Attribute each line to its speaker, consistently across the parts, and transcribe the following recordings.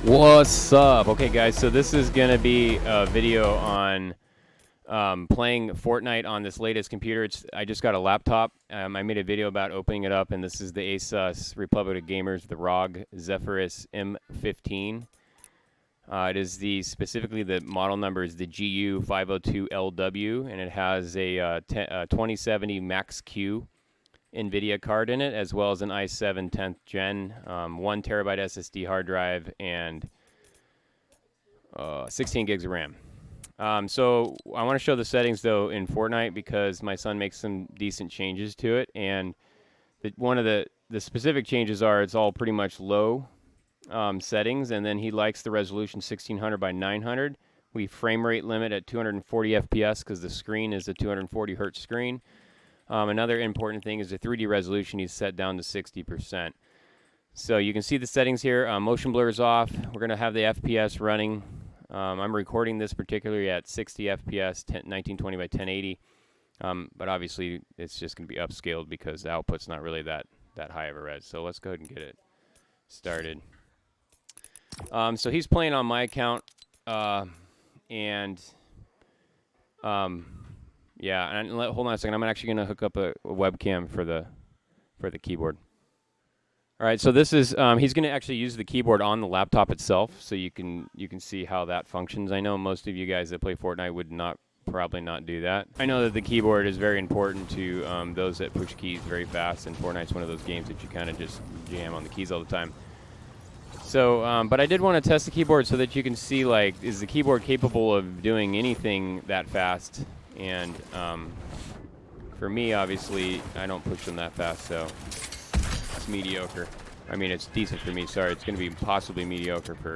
Speaker 1: What's up? Okay, guys, so this is going to be a video on playing Fortnite on this latest computer. I just got a laptop. I made a video about opening it up, and this is the ASUS Republic of Gamers, the ROG Zephyrus M15. It is specifically the model number is the GU502LW, and it has a 2070 Max-Q NVIDIA card in it, as well as an i7 10th gen, 1 terabyte SSD hard drive, and 16 gigs of RAM. So I want to show the settings though in Fortnite because my son makes some decent changes to it, and one of the specific changes are it's all pretty much low settings, and then he likes the resolution 1600 by 900. We frame rate limit at 240 FPS because the screen is a 240 hertz screen. Another important thing is the 3D resolution is set down to 60%. So you can see the settings here. Motion blur is off. We're going to have the FPS running. I'm recording this particularly at 60 FPS, 1920 by 1080. But obviously it's just going to be upscaled because the output's not really that high of a res. So let's go ahead and get it started. So he's playing on my account, yeah, and hold on a second. I'm actually going to hook up a webcam for the keyboard. All right, so this is he's going to actually use the keyboard on the laptop itself, so you can see how that functions. I know most of you guys that play Fortnite would probably not do that. I know that the keyboard is very important to those that push keys very fast, and Fortnite's one of those games that you kind of just jam on the keys all the time. So, but I did want to test the keyboard so that you can see, like, is the keyboard capable of doing anything that fast? And for me, obviously, I don't push them that fast, so it's mediocre. I mean, it's decent for me. Sorry, it's going to be possibly mediocre for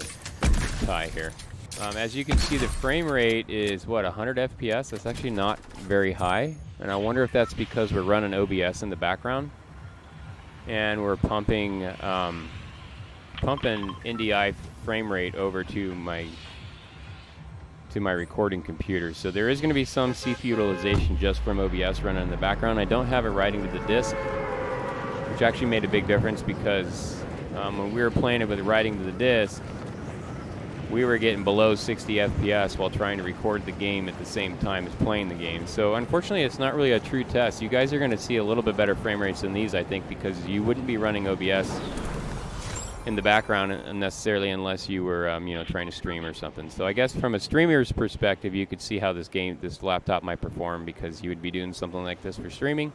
Speaker 1: Ty here. As you can see, the frame rate is, what, 100 FPS? That's actually not very high. And I wonder if that's because we're running OBS in the background. And we're pumping NDI frame rate over to my recording computer. So there is going to be some CPU utilization just from OBS running in the background. I don't have it writing to the disk, which actually made a big difference because when we were playing it with writing to the disk, we were getting below 60 FPS while trying to record the game at the same time as playing the game. So unfortunately, it's not really a true test. You guys are going to see a little bit better frame rates than these, I think, because you wouldn't be running OBS in the background necessarily unless you were trying to stream or something. So I guess from a streamer's perspective, you could see how this laptop might perform because you would be doing something like this for streaming.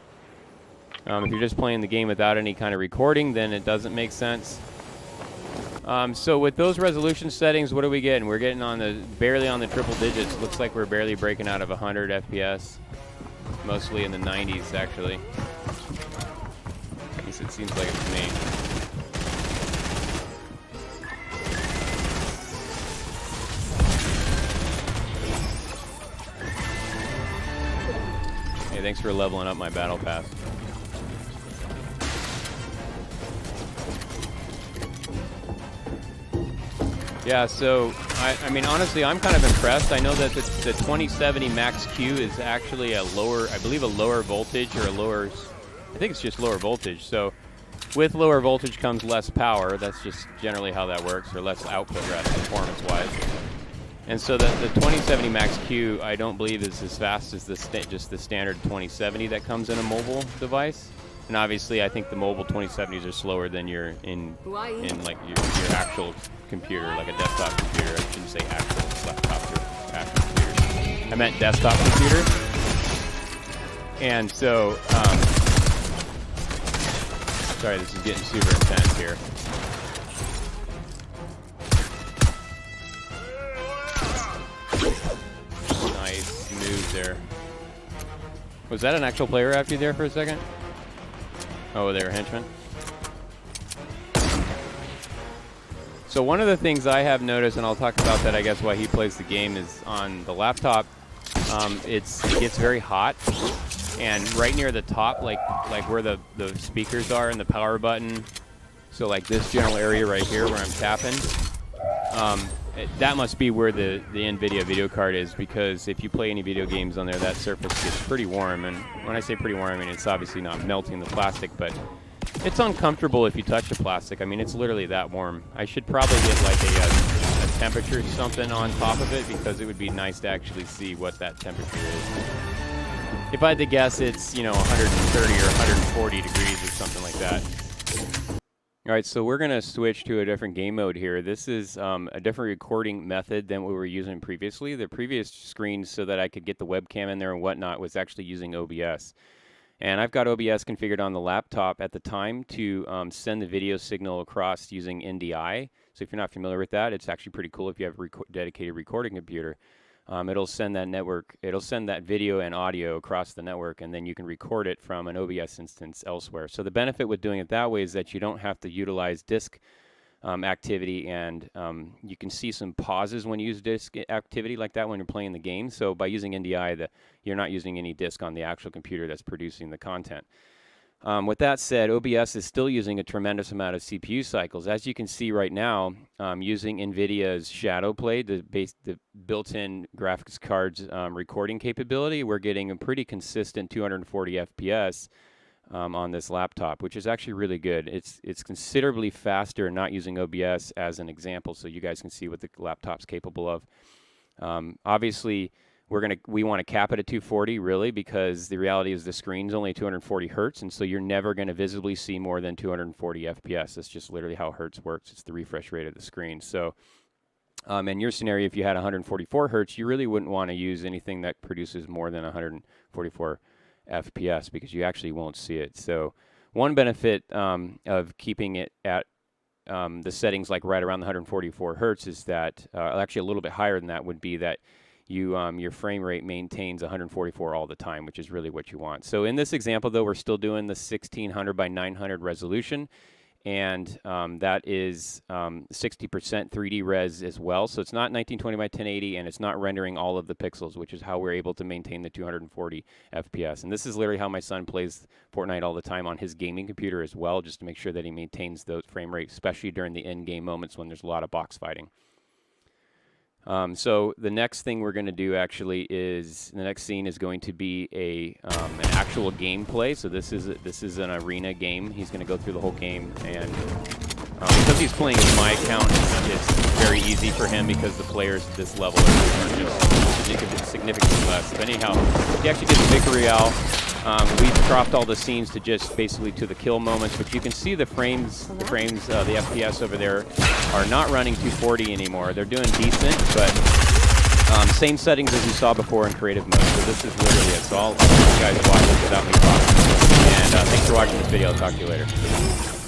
Speaker 1: If you're just playing the game without any kind of recording, then it doesn't make sense. So with those resolution settings, what are we getting? We're getting barely on the triple digits. Looks like we're barely breaking out of 100 FPS, mostly in the 90s actually. At least it seems like it's me. Hey, thanks for leveling up my battle pass. Yeah, so, I mean, honestly, I'm kind of impressed. I know that the 2070 Max-Q is actually I believe a lower voltage or I think it's just lower voltage. So, with lower voltage comes less power. That's just generally how that works, or less output, rather, performance-wise. And so the 2070 Max-Q, I don't believe is as fast as just the standard 2070 that comes in a mobile device. And obviously, I think the mobile 2070s are slower than your actual computer, like a desktop computer. I shouldn't say actual laptop or actual computer. I meant desktop computer. And so, sorry, this is getting super intense here. Nice move there. Was that an actual player after you there for a second? Oh, they were henchmen. So one of the things I have noticed, and I'll talk about that, I guess, why he plays the game, is on the laptop, it gets very hot, and right near the top, like where the speakers are and the power button, so like this general area right here where I'm tapping, that must be where the NVIDIA video card is, because if you play any video games on there, that surface gets pretty warm. And when I say pretty warm, I mean it's obviously not melting the plastic, but It's uncomfortable if you touch the plastic. I mean, it's literally that warm. I should probably get like a temperature something on top of it, because it would be nice to actually see what that temperature is. If I had to guess, it's, you know, 130 or 140 degrees or something like that. All right, so we're going to switch to a different game mode here. This is a different recording method than what we were using previously. The previous screen, so that I could get the webcam in there and whatnot, was actually using OBS. And I've got OBS configured on the laptop at the time to send the video signal across using NDI. So if you're not familiar with that, it's actually pretty cool if you have a dedicated recording computer. It'll send that video and audio across the network, and then you can record it from an OBS instance elsewhere. So the benefit with doing it that way is that you don't have to utilize disk activity, and you can see some pauses when you use disk activity like that when you're playing the game. So by using NDI, you're not using any disk on the actual computer that's producing the content. With that said, OBS is still using a tremendous amount of CPU cycles. As you can see right now, using NVIDIA's Shadow Play, the built-in graphics card's recording capability, we're getting a pretty consistent 240 FPS on this laptop, which is actually really good. It's considerably faster not using OBS as an example, so you guys can see what the laptop's capable of. Obviously, we want to cap it at 240, really, because the reality is the screen's only 240 hertz, and so you're never going to visibly see more than 240 FPS. That's just literally how hertz works. It's the refresh rate of the screen. So in your scenario, if you had 144 hertz, you really wouldn't want to use anything that produces more than 144 FPS, because you actually won't see it. So one benefit of keeping it at the settings like right around the 144 hertz is that, actually a little bit higher than that, would be that your frame rate maintains 144 all the time, which is really what you want. So in this example, though, we're still doing the 1600 by 900 resolution, and that is 60% 3D res as well. So it's not 1920 by 1080, and it's not rendering all of the pixels, which is how we're able to maintain the 240 FPS. And this is literally how my son plays Fortnite all the time on his gaming computer as well, just to make sure that he maintains those frame rates, especially during the in-game moments when there's a lot of box fighting. So the next thing we're going to do actually is, the next scene is going to be an actual gameplay. So this is an arena game. He's going to go through the whole game, and because he's playing with my account, it's very easy for him, because the players at this level are just significantly less. But anyhow, he actually gets the victory royale. We've cropped all the scenes to just basically to the kill moments, but you can see the frames, the FPS over there are not running 240 anymore. They're doing decent, but same settings as you saw before in creative mode. So this is literally it. So I'll let you guys watch it without me talking. And thanks for watching this video. I'll talk to you later.